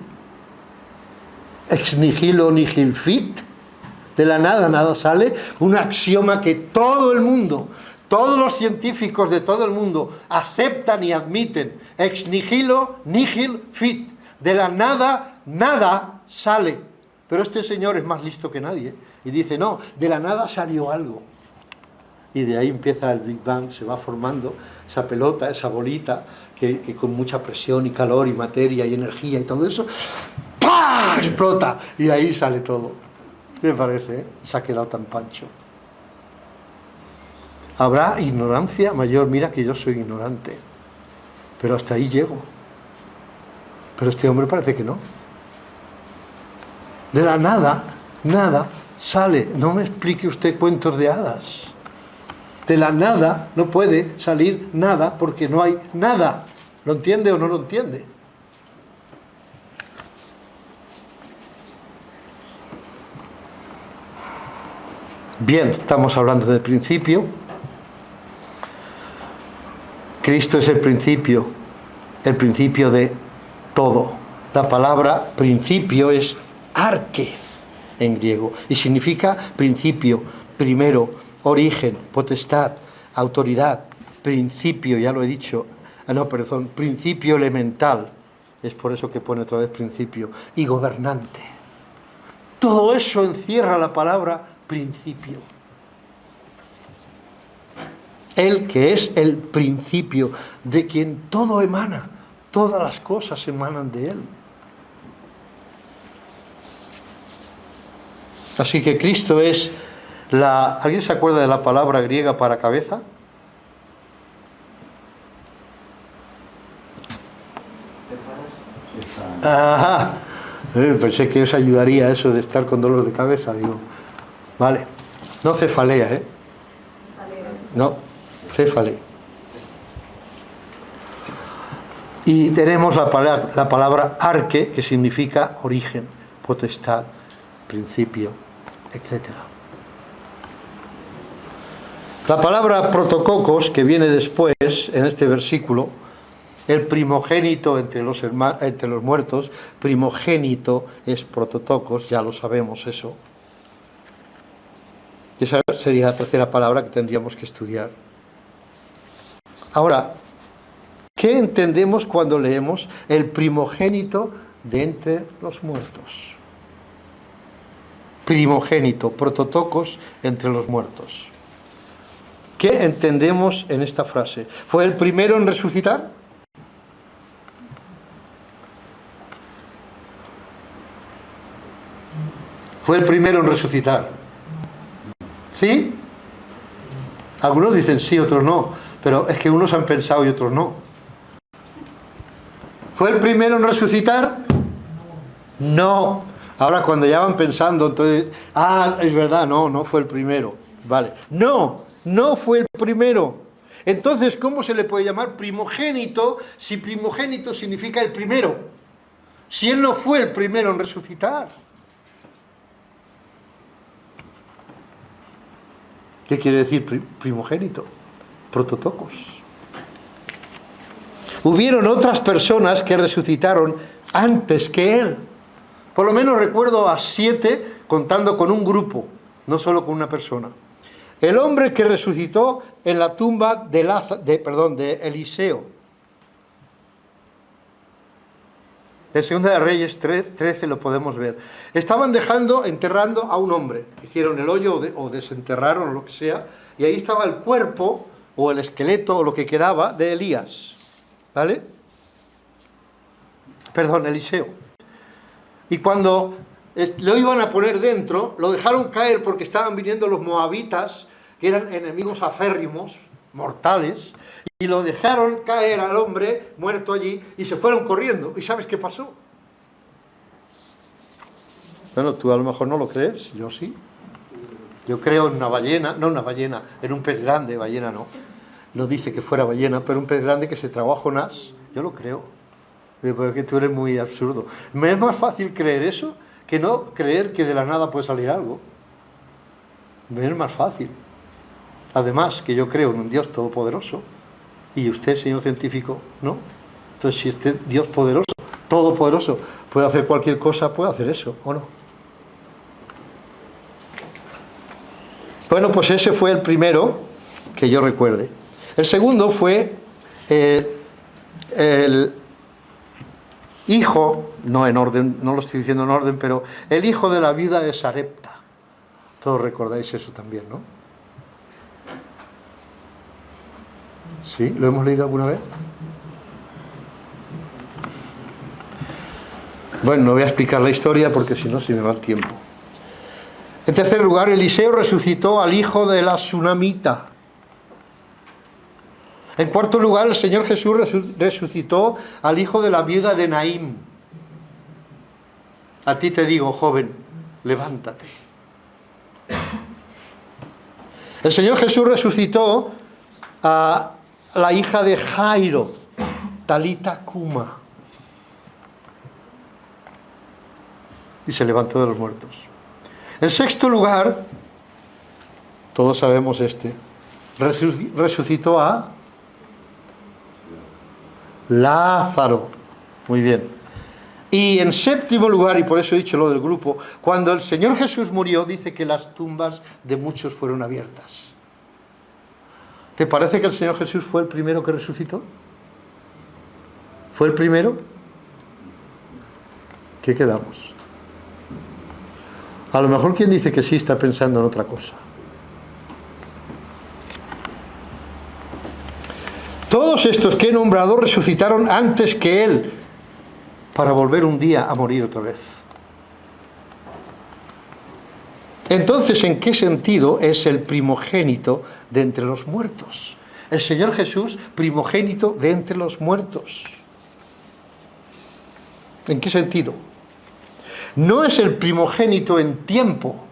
Ex nihilo nihil fit. De la nada, nada sale. Un axioma que todo el mundo, Todos los científicos de todo el mundo aceptan y admiten ex nihilo nihil fit. De la nada, nada sale. Pero este señor es más listo que nadie. Y dice, no, de la nada salió algo. Y de ahí empieza el Big Bang, se va formando esa pelota, esa bolita, que con mucha presión y calor y materia y energía y todo eso, ¡pah!, explota. Y ahí sale todo. ¿Qué me parece? ¿Eh? Se ha quedado tan pancho. Habrá ignorancia mayor. Mira que yo soy ignorante. Pero hasta ahí llego. Pero este hombre parece que no. De la nada, nada sale. No me explique usted cuentos de hadas. De la nada no puede salir nada porque no hay nada. ¿Lo entiende o no lo entiende? Bien, estamos hablando del principio. Cristo es el principio de todo. La palabra principio es arque en griego y significa principio, primero, origen, potestad, autoridad, principio, ya lo he dicho, principio elemental, es por eso que pone otra vez principio, y gobernante. Todo eso encierra la palabra principio. Él que es el principio, de quien todo emana, todas las cosas emanan de Él. Así que Cristo es ¿Alguien se acuerda de la palabra griega para cabeza? Ajá. Pensé que os ayudaría eso de estar con dolor de cabeza, digo. Vale. No cefalea, ¿eh? No, cefalea. Y tenemos la palabra arque, que significa origen, potestad, principio, etc. La palabra protococos, que viene después en este versículo, el primogénito entre los muertos, primogénito es prototocos, ya lo sabemos eso. Esa sería la tercera palabra que tendríamos que estudiar. Ahora, ¿qué entendemos cuando leemos el primogénito de entre los muertos? Primogénito, prototocos entre los muertos. ¿Qué entendemos en esta frase? ¿Fue el primero en resucitar? ¿Fue el primero en resucitar? ¿Sí? Algunos dicen sí, otros no. Pero es que unos han pensado y otros no. ¿Fue el primero en resucitar? No. Ahora cuando ya van pensando, entonces, es verdad, no fue el primero. Vale. No fue el primero. Entonces, ¿cómo se le puede llamar primogénito si primogénito significa el primero? Si él no fue el primero en resucitar. ¿Qué quiere decir primogénito? Prototocos. Hubieron otras personas que resucitaron antes que él. Por lo menos recuerdo a 7 contando con un grupo, no solo con una persona. El hombre que resucitó en la tumba de Eliseo. En Segunda de Reyes 13 lo podemos ver. Estaban enterrando a un hombre. Hicieron el hoyo o desenterraron o lo que sea. Y ahí estaba el cuerpo o el esqueleto o lo que quedaba de Elías. ¿Vale? Eliseo. Y cuando lo iban a poner dentro, lo dejaron caer porque estaban viniendo los moabitas, que eran enemigos aférrimos, mortales, y lo dejaron caer al hombre muerto allí y se fueron corriendo. ¿Y sabes qué pasó? Bueno, tú a lo mejor no lo crees, yo sí. Yo creo en una ballena, en un pez grande, ballena no. No dice que fuera ballena, pero un pez grande que se tragó a Jonás, yo lo creo. Porque tú eres muy absurdo. Me es más fácil creer eso que no creer que de la nada puede salir algo. Me es más fácil. Además, que yo creo en un Dios todopoderoso, y usted, señor científico, ¿no? Entonces, si este Dios poderoso, todopoderoso, puede hacer cualquier cosa, puede hacer eso, ¿o no? Bueno, pues ese fue el primero que yo recuerde. El segundo fue el hijo, no en orden, no lo estoy diciendo en orden, pero el hijo de la viuda de Sarepta. Todos recordáis eso también, ¿no? ¿Sí? ¿Lo hemos leído alguna vez? Bueno, no voy a explicar la historia porque si no se me va el tiempo. En tercer lugar, Eliseo resucitó al hijo de la Sunamita. En cuarto lugar, el Señor Jesús resucitó al hijo de la viuda de Naín. A ti te digo, joven, levántate. El Señor Jesús resucitó a la hija de Jairo, Talita Kuma, y se levantó de los muertos. En sexto lugar, todos sabemos resucitó a Lázaro. Muy bien. Y en séptimo lugar, y por eso he dicho lo del grupo, cuando el Señor Jesús murió, dice que las tumbas de muchos fueron abiertas. ¿Te parece que el Señor Jesús fue el primero que resucitó? ¿Fue el primero? ¿Qué quedamos? A lo mejor quien dice que sí está pensando en otra cosa. Todos estos que he nombrado resucitaron antes que Él, para volver un día a morir otra vez. Entonces, ¿en qué sentido es el primogénito de entre los muertos? El Señor Jesús, primogénito de entre los muertos. ¿En qué sentido? No es el primogénito en tiempo.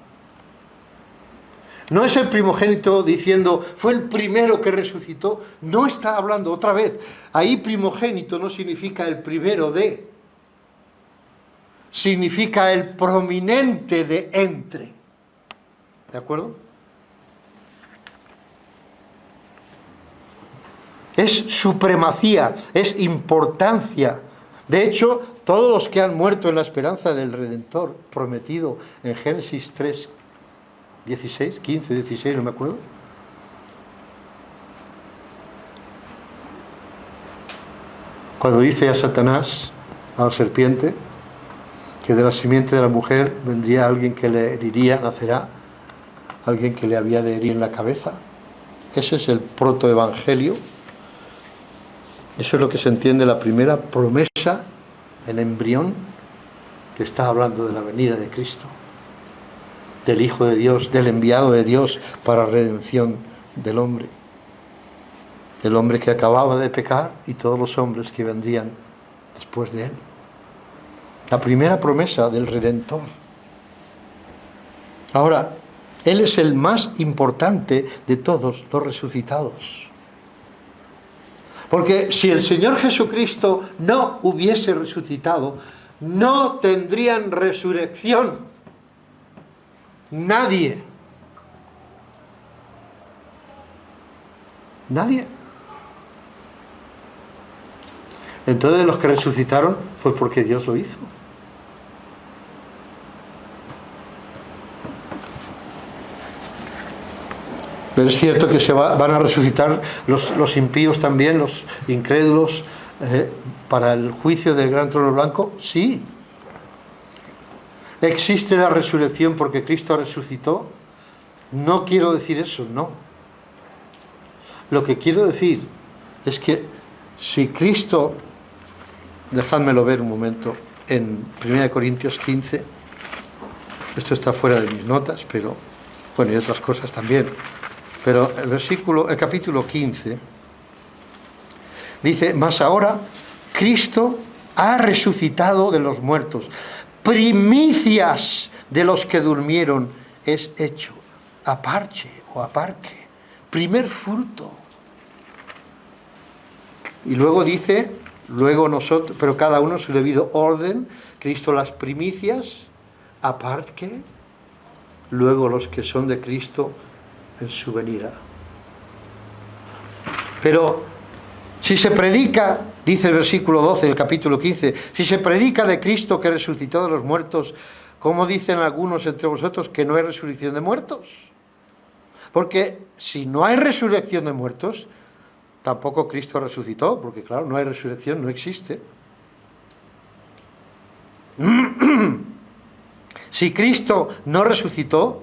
No es el primogénito diciendo, fue el primero que resucitó. No está hablando otra vez. Ahí primogénito no significa el primero de. Significa el prominente de entre. ¿De acuerdo? Es supremacía, es importancia. De hecho, todos los que han muerto en la esperanza del Redentor prometido en Génesis 3, 16, 15, 16, no me acuerdo. Cuando dice a Satanás, a la serpiente, que de la simiente de la mujer vendría alguien que le heriría, nacerá, alguien que le había de herir en la cabeza. Ese es el protoevangelio. Eso es lo que se entiende la primera promesa, el embrión, que está hablando de la venida de Cristo, del Hijo de Dios, del enviado de Dios para redención del hombre que acababa de pecar y todos los hombres que vendrían después de él. La primera promesa del Redentor. Ahora, Él es el más importante de todos los resucitados. Porque si el Señor Jesucristo no hubiese resucitado, no tendrían resurrección. Nadie. Nadie. Entonces los que resucitaron fue porque Dios lo hizo. Pero es cierto que van a resucitar los impíos también, los incrédulos, para el juicio del gran trono blanco. Sí. ¿Existe la resurrección porque Cristo resucitó? No quiero decir eso, no. Lo que quiero decir es que si Cristo, dejádmelo ver un momento, en 1 Corintios 15, esto está fuera de mis notas, pero bueno, y otras cosas también. Pero el capítulo 15 dice, mas ahora Cristo ha resucitado de los muertos, primicias de los que durmieron es hecho, aparche o aparque, primer fruto. Y luego dice, luego nosotros, pero cada uno su debido orden, Cristo las primicias, aparque, luego los que son de Cristo en su venida. Pero si se predica, dice el versículo 12 del capítulo 15, si se predica de Cristo que resucitó de los muertos, ¿cómo dicen algunos entre vosotros que no hay resurrección de muertos? Porque si no hay resurrección de muertos, tampoco Cristo resucitó, porque claro, no hay resurrección, no existe. Si Cristo no resucitó,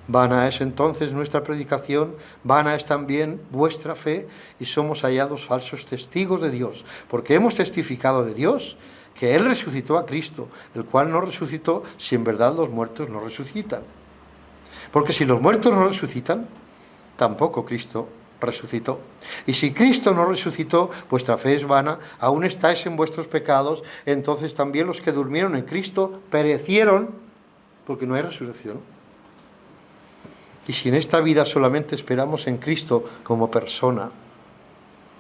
vana es entonces nuestra predicación, vana es también vuestra fe, y somos hallados falsos testigos de Dios, porque hemos testificado de Dios que Él resucitó a Cristo, el cual no resucitó si en verdad los muertos no resucitan. Porque si los muertos no resucitan, tampoco Cristo resucitó. Y si Cristo no resucitó, vuestra fe es vana, aún estáis en vuestros pecados, entonces también los que durmieron en Cristo perecieron, porque no hay resurrección. Y si en esta vida solamente esperamos en Cristo como persona,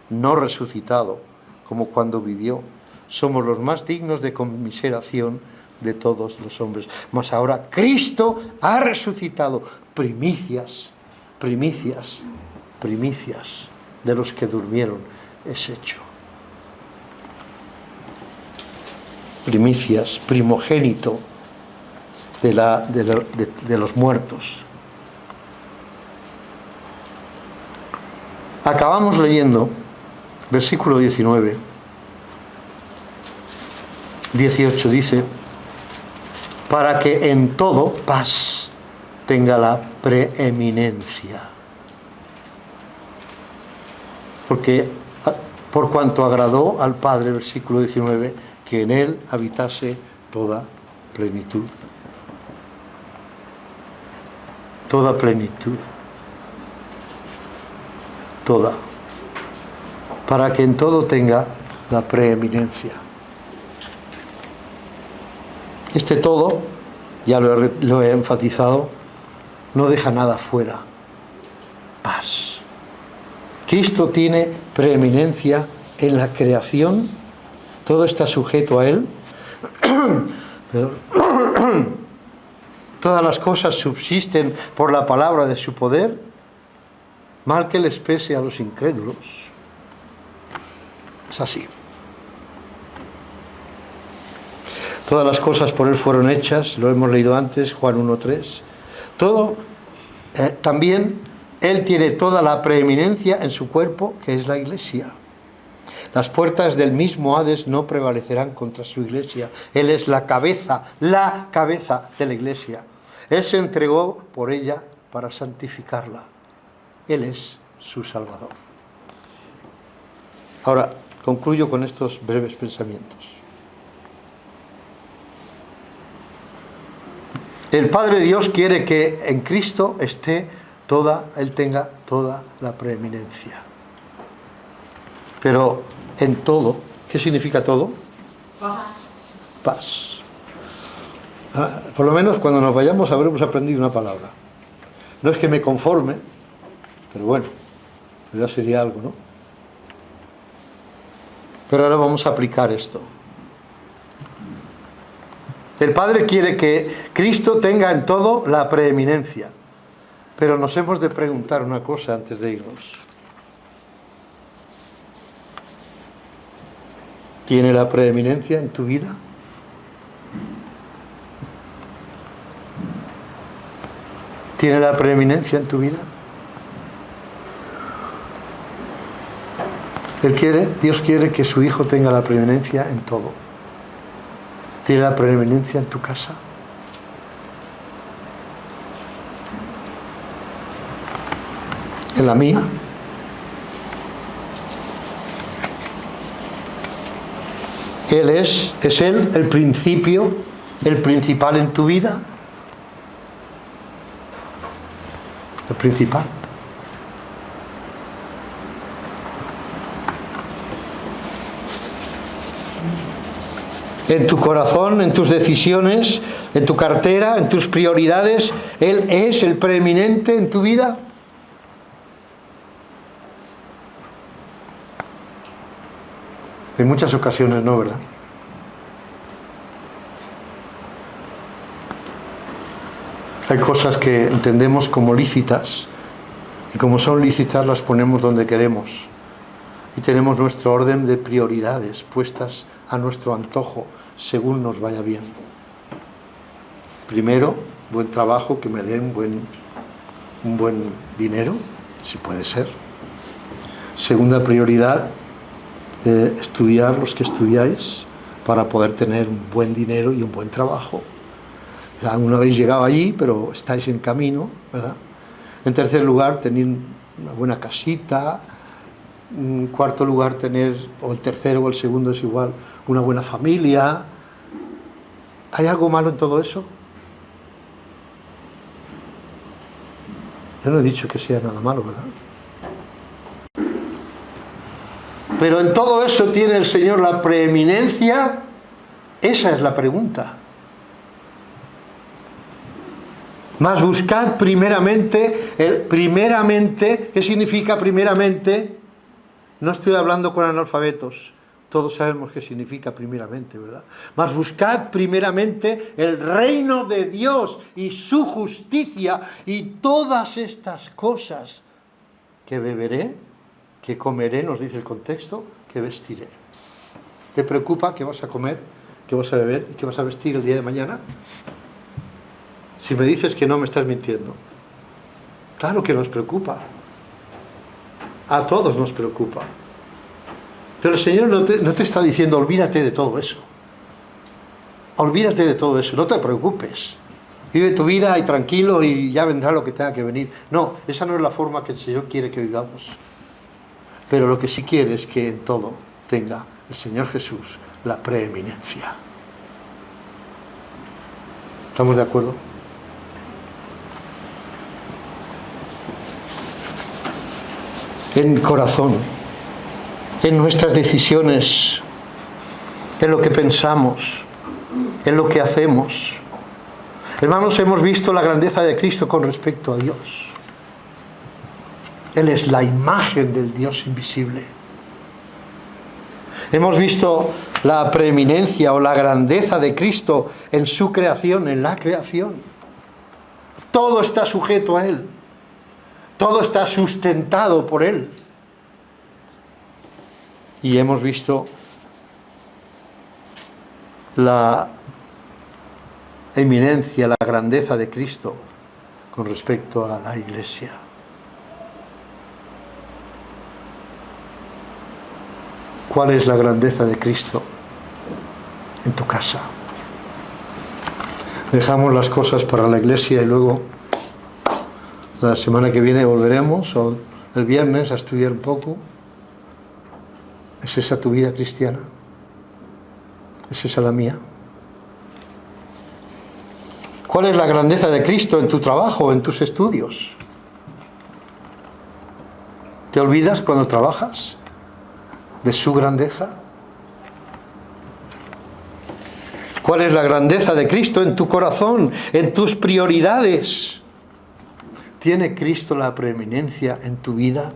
no resucitado, como cuando vivió, somos los más dignos de conmiseración de todos los hombres. Mas ahora Cristo ha resucitado, primicias de los que durmieron es hecho. Primicias, primogénito de los muertos. Acabamos leyendo versículo 19. 18 dice: para que en todo paz tenga la preeminencia. Porque por cuanto agradó al Padre, versículo 19, que en él habitase toda plenitud. Toda plenitud. Toda. Para que en todo tenga la preeminencia. Este todo, ya lo he enfatizado, no deja nada fuera. Paz. Cristo tiene preeminencia en la creación, todo está sujeto a Él. Todas las cosas subsisten por la palabra de su poder, mal que les pese a los incrédulos. Es así. Todas las cosas por Él fueron hechas, lo hemos leído antes, Juan 1:3. Todo, también Él tiene toda la preeminencia en su cuerpo, que es la Iglesia. Las puertas del mismo Hades no prevalecerán contra su Iglesia. Él es la cabeza de la Iglesia. Él se entregó por ella para santificarla. Él es su Salvador. Ahora, concluyo con estos breves pensamientos. El Padre Dios quiere que en Cristo Él tenga toda la preeminencia. Pero en todo, ¿qué significa todo? Paz. Por lo menos cuando nos vayamos habremos aprendido una palabra. No es que me conforme, pero bueno, ya sería algo, ¿no? Pero ahora vamos a aplicar esto. El Padre quiere que Cristo tenga en todo la preeminencia. Pero nos hemos de preguntar una cosa antes de irnos. ¿Tiene la preeminencia en tu vida? ¿Tiene la preeminencia en tu vida? Dios quiere que su Hijo tenga la preeminencia en todo. ¿Tiene la preeminencia en tu casa? ¿En la mía? ¿Es Él el principio, el principal en tu vida? El principal. En tu corazón, en tus decisiones, en tu cartera, en tus prioridades, Él es el preeminente en tu vida. En muchas ocasiones no, ¿verdad? Hay cosas que entendemos como lícitas y como son lícitas las ponemos donde queremos y tenemos nuestro orden de prioridades puestas a nuestro antojo según nos vaya bien. Primero, buen trabajo, que me den un buen dinero, si puede ser. Segunda prioridad, estudiar los que estudiáis para poder tener un buen dinero y un buen trabajo. Aún no habéis llegado allí, pero estáis en camino, ¿verdad? En tercer lugar, tener una buena casita. En cuarto lugar, tener, o el tercero o el segundo es igual, una buena familia. ¿Hay algo malo en todo eso? Yo no he dicho que sea nada malo, ¿verdad? Pero en todo eso tiene el Señor la preeminencia. Esa es la pregunta. Mas buscad primeramente, ¿qué significa primeramente? No estoy hablando con analfabetos, todos sabemos qué significa primeramente, ¿verdad? Mas buscad primeramente el reino de Dios y su justicia, y todas estas cosas que beberé, que comeré, nos dice el contexto, que vestiré. ¿Te preocupa qué vas a comer, qué vas a beber y qué vas a vestir el día de mañana? Si me dices que no, me estás mintiendo. Claro que nos preocupa. A todos nos preocupa. Pero el Señor no te está diciendo olvídate de todo eso. Olvídate de todo eso, no te preocupes. Vive tu vida y tranquilo y ya vendrá lo que tenga que venir. No, esa no es la forma que el Señor quiere que vivamos. Pero lo que sí quiere es que en todo tenga el Señor Jesús la preeminencia. ¿Estamos de acuerdo? En el corazón, en nuestras decisiones, en lo que pensamos, en lo que hacemos. Hermanos, hemos visto la grandeza de Cristo con respecto a Dios. Él es la imagen del Dios invisible. Hemos visto la preeminencia o la grandeza de Cristo en su creación, en la creación. Todo está sujeto a Él. Todo está sustentado por Él. Y hemos visto la eminencia, la grandeza de Cristo con respecto a la Iglesia. ¿Cuál es la grandeza de Cristo en tu casa? Dejamos las cosas para la Iglesia y luego la semana que viene volveremos, o el viernes, a estudiar un poco. ¿Es esa tu vida cristiana? ¿Es esa la mía? ¿Cuál es la grandeza de Cristo en tu trabajo, en tus estudios? ¿Te olvidas cuando trabajas de su grandeza? ¿Cuál es la grandeza de Cristo en tu corazón, en tus prioridades? ¿Tiene Cristo la preeminencia en tu vida?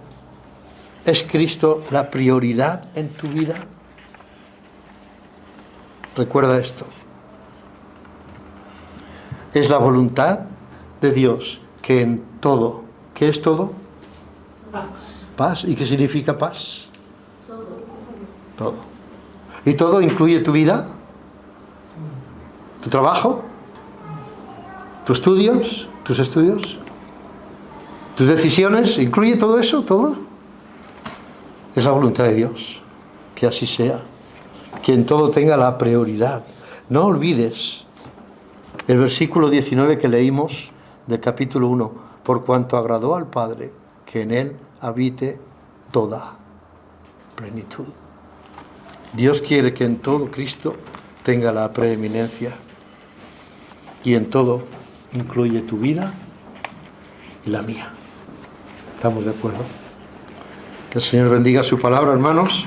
¿Es Cristo la prioridad en tu vida? Recuerda esto. Es la voluntad de Dios que en todo, ¿qué es todo? Paz. ¿Y qué significa paz? Todo. ¿Y todo incluye tu vida? ¿Tu trabajo? ¿Tus estudios? ¿Tus estudios? ¿Tus decisiones? ¿Incluye todo eso? ¿Todo? Es la voluntad de Dios. Que así sea. Que en todo tenga la prioridad. No olvides el versículo 19 que leímos del capítulo 1. Por cuanto agradó al Padre que en Él habite toda plenitud. Dios quiere que en todo Cristo tenga la preeminencia. Y en todo incluye tu vida y la mía. ¿Estamos de acuerdo? Que el Señor bendiga su palabra, hermanos.